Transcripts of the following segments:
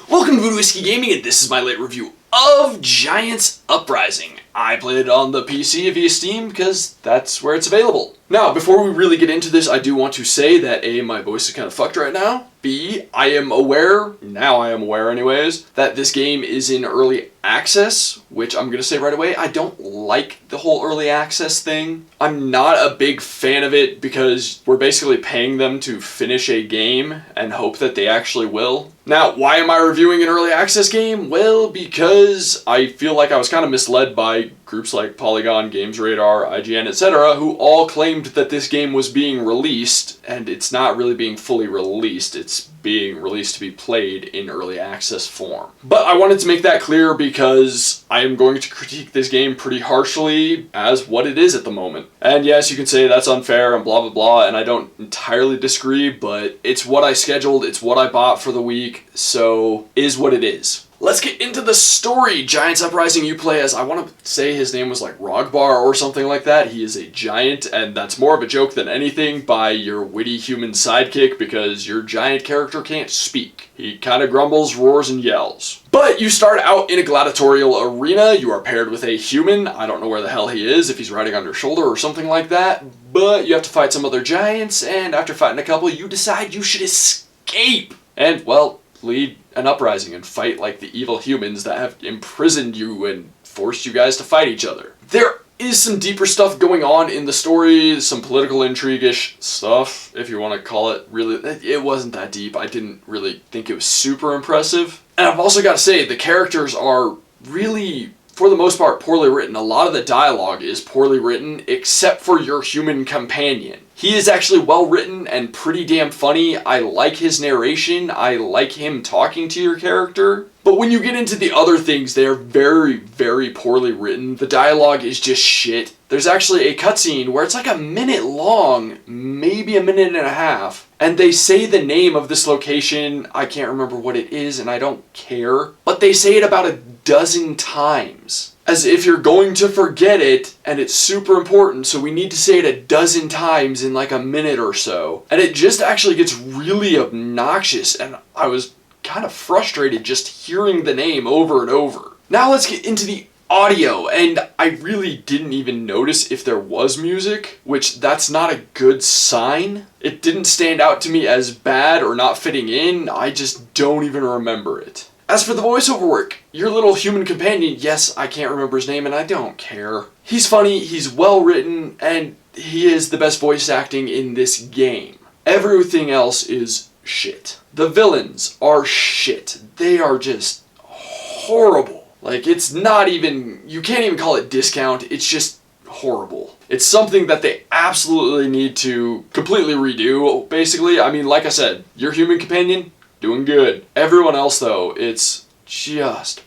Welcome to Voodoo Whiskey Gaming, and this is my late review of Giants Uprising. I played it on the PC via Steam because that's where it's available. Now, before we really get into this, I do want to say that A, my voice is kind of fucked right now. B, I am aware anyways, that this game is in early access, which I'm going to say right away, I don't like the whole early access thing. I'm not a big fan of it because we're basically paying them to finish a game and hope that they actually will. Now, why am I reviewing an early access game? Well, because I feel like I was kind of misled by groups like Polygon, Games Radar, IGN, etc., who all claimed that this game was being released, and it's not really being fully released. It's being released to be played in early access form. But I wanted to make that clear because I am going to critique this game pretty harshly as what it is at the moment. And yes, you can say that's unfair and blah blah blah, and I don't entirely disagree, but it's what I scheduled, it's what I bought for the week, so is what it is. Let's get into the story. Giants Uprising, you play as, I want to say his name was like Rogbar or something like that. He is a giant, and that's more of a joke than anything by your witty human sidekick because your giant character can't speak. He kind of grumbles, roars, and yells. But you start out in a gladiatorial arena. You are paired with a human. I don't know where the hell he is, if he's riding on your shoulder or something like that. But you have to fight some other giants, and after fighting a couple, you decide you should escape. And, well, lead an uprising and fight like the evil humans that have imprisoned you and forced you guys to fight each other. There is some deeper stuff going on in the story, some political intrigue-ish stuff, if you want to call it. Really, it wasn't that deep. I didn't really think it was super impressive. And I've also got to say, the characters are really, for the most part, poorly written. A lot of the dialogue is poorly written, except for your human companion. He is actually well written and pretty damn funny. I like his narration. I like him talking to your character. But when you get into the other things, they are very, very poorly written. The dialogue is just shit. There's actually a cutscene where it's like a minute long, maybe a minute and a half, and they say the name of this location. I can't remember what it is, and I don't care. But they say it about a dozen times, as if you're going to forget it, and it's super important, so we need to say it a dozen times in like a minute or so. And it just actually gets really obnoxious, and I was kind of frustrated just hearing the name over and over. Now let's get into the audio, and I really didn't even notice if there was music, which that's not a good sign. It didn't stand out to me as bad or not fitting in. I just don't even remember it. As for the voiceover work, your little human companion, yes, I can't remember his name and I don't care. He's funny, he's well written, and he is the best voice acting in this game. Everything else is shit. The villains are shit. They are just horrible. Like, it's not even, you can't even call it discount, it's just horrible. It's something that they absolutely need to completely redo, basically. I mean, like I said, your human companion, doing good. Everyone else, though, it's just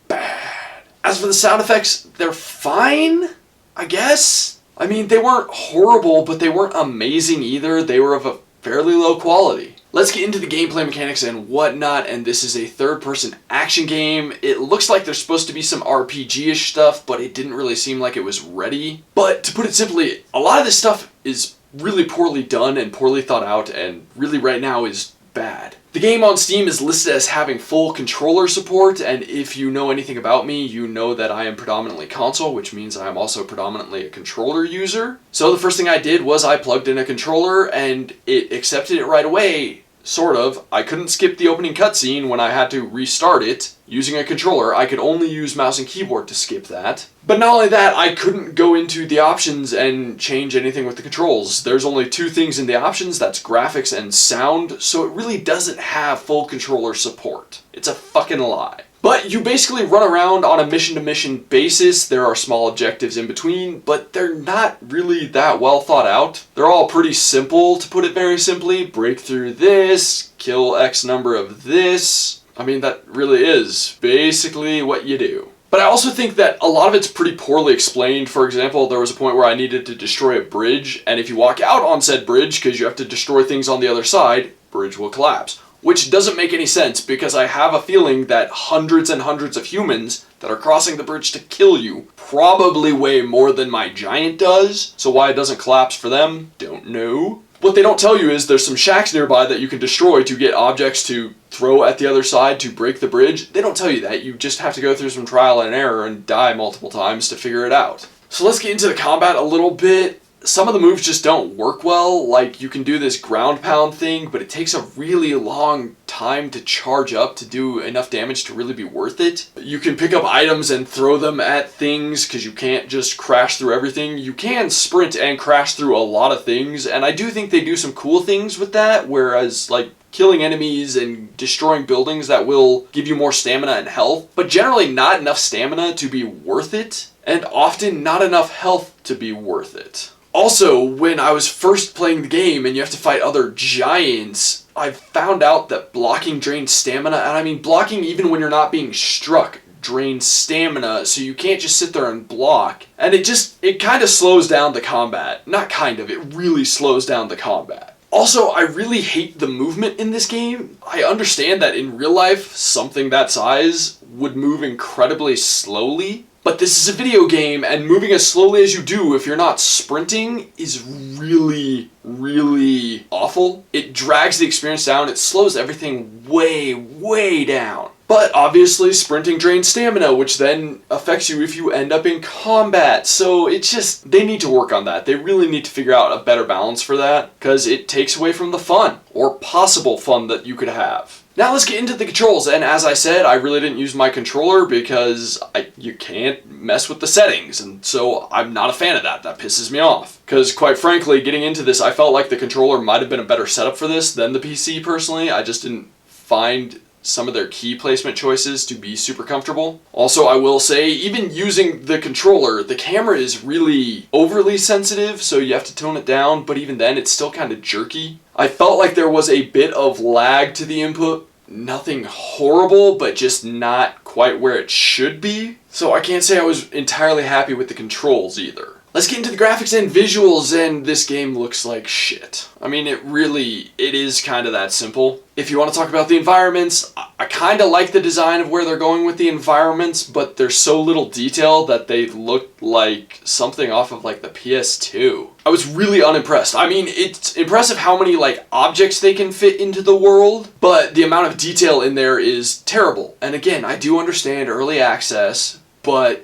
bad. As for the sound effects, they're fine, I guess. I mean, they weren't horrible, but they weren't amazing either. They were of a fairly low quality. Let's get into the gameplay mechanics and whatnot, and this is a third-person action game. It looks like there's supposed to be some RPG-ish stuff, but it didn't really seem like it was ready. But to put it simply, a lot of this stuff is really poorly done and poorly thought out, and really right now is bad. The game on Steam is listed as having full controller support, and if you know anything about me, you know that I am predominantly console, which means I am also predominantly a controller user. So the first thing I did was I plugged in a controller, and it accepted it right away, sort of. I couldn't skip the opening cutscene when I had to restart it using a controller. I could only use mouse and keyboard to skip that. But not only that, I couldn't go into the options and change anything with the controls. There's only two things in the options, that's graphics and sound, so it really doesn't have full controller support. It's a fucking lie. But you basically run around on a mission-to-mission basis. There are small objectives in between, but they're not really that well thought out. They're all pretty simple, to put it very simply. Break through this, kill X number of this. I mean, that really is basically what you do. But I also think that a lot of it's pretty poorly explained. For example, there was a point where I needed to destroy a bridge, and if you walk out on said bridge, because you have to destroy things on the other side, bridge will collapse. Which doesn't make any sense, because I have a feeling that hundreds and hundreds of humans that are crossing the bridge to kill you probably weigh more than my giant does, so why it doesn't collapse for them, don't know. What they don't tell you is there's some shacks nearby that you can destroy to get objects to throw at the other side to break the bridge. They don't tell you that. You just have to go through some trial and error and die multiple times to figure it out. So let's get into the combat a little bit. Some of the moves just don't work well. Like, you can do this ground pound thing, but it takes a really long time to charge up to do enough damage to really be worth it. You can pick up items and throw them at things because you can't just crash through everything. You can sprint and crash through a lot of things, and I do think they do some cool things with that, whereas like killing enemies and destroying buildings that will give you more stamina and health, but generally not enough stamina to be worth it, and often not enough health to be worth it. Also, when I was first playing the game and you have to fight other giants, I found out that blocking drains stamina, and I mean blocking even when you're not being struck drains stamina, so you can't just sit there and block. And it kind of slows down the combat. Not kind of, it really slows down the combat. Also, I really hate the movement in this game. I understand that in real life, something that size would move incredibly slowly. But this is a video game, and moving as slowly as you do if you're not sprinting is really, really awful. It drags the experience down, it slows everything way, way down. But obviously sprinting drains stamina, which then affects you if you end up in combat. So it's just, they need to work on that. They really need to figure out a better balance for that, because it takes away from the fun, or possible fun that you could have. Now let's get into the controls, and as I said, I really didn't use my controller because you can't mess with the settings, and so I'm not a fan of that. That pisses me off. Because quite frankly, getting into this, I felt like the controller might have been a better setup for this than the PC personally. I just didn't find some of their key placement choices to be super comfortable. Also, I will say, even using the controller, the camera is really overly sensitive, so you have to tone it down, but even then, it's still kind of jerky. I felt like there was a bit of lag to the input. Nothing horrible, but just not quite where it should be. So I can't say I was entirely happy with the controls either. Let's get into the graphics and visuals, and this game looks like shit. I mean, it is kind of that simple. If you want to talk about the environments, I kind of like the design of where they're going with the environments, but there's so little detail that they look like something off of like the PS2. I was really unimpressed. I mean, it's impressive how many like objects they can fit into the world, but the amount of detail in there is terrible. And again, I do understand early access, but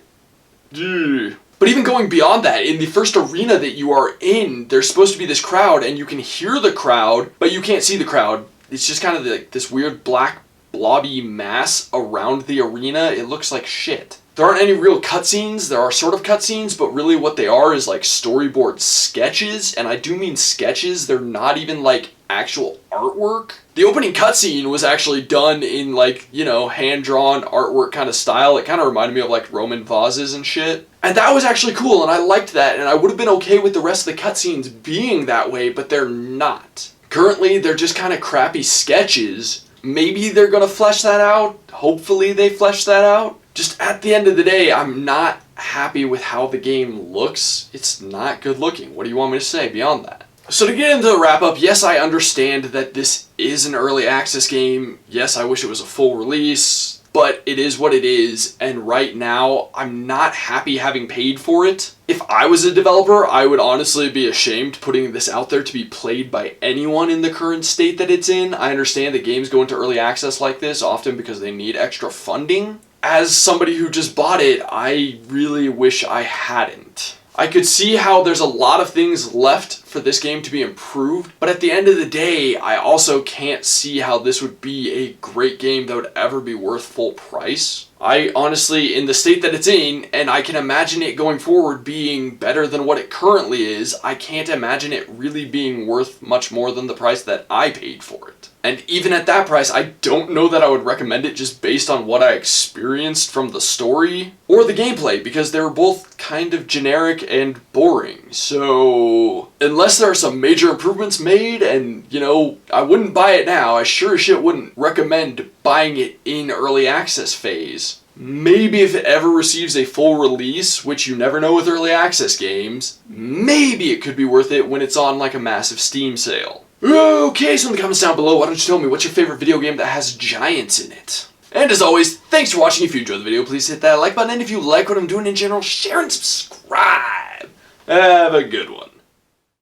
even going beyond that, in the first arena that you are in, there's supposed to be this crowd, and you can hear the crowd, but you can't see the crowd. It's just kind of like this weird black blobby mass around the arena. It looks like shit. There aren't any real cutscenes. There are sort of cutscenes, but really what they are is like storyboard sketches, and I do mean sketches. They're not even like actual artwork. The opening cutscene was actually done in like, you know, hand-drawn artwork kind of style. It kind of reminded me of like Roman vases and shit. And that was actually cool, and I liked that, and I would have been okay with the rest of the cutscenes being that way, but they're not. Currently, they're just kind of crappy sketches. Maybe they're gonna flesh that out. Hopefully they flesh that out. Just at the end of the day, I'm not happy with how the game looks. It's not good looking. What do you want me to say beyond that? So to get into the wrap up, yes, I understand that this is an early access game. Yes, I wish it was a full release, but it is what it is, and right now, I'm not happy having paid for it. If I was a developer, I would honestly be ashamed putting this out there to be played by anyone in the current state that it's in. I understand that games go into early access like this often because they need extra funding. As somebody who just bought it, I really wish I hadn't. I could see how there's a lot of things left for this game to be improved, but at the end of the day, I also can't see how this would be a great game that would ever be worth full price. I honestly, in the state that it's in, and I can imagine it going forward being better than what it currently is, I can't imagine it really being worth much more than the price that I paid for it. And even at that price, I don't know that I would recommend it just based on what I experienced from the story or the gameplay, because they were both kind of generic and boring. So unless there are some major improvements made, and you know, I wouldn't buy it now. I sure as shit wouldn't recommend buying it in early access phase. Maybe if it ever receives a full release, which you never know with early access games, maybe it could be worth it when it's on like a massive Steam sale. Okay, so in the comments down below, why don't you tell me what's your favorite video game that has giants in it? And as always, thanks for watching. If you enjoyed the video, please hit that like button, and if you like what I'm doing in general, share and subscribe. Have a good one.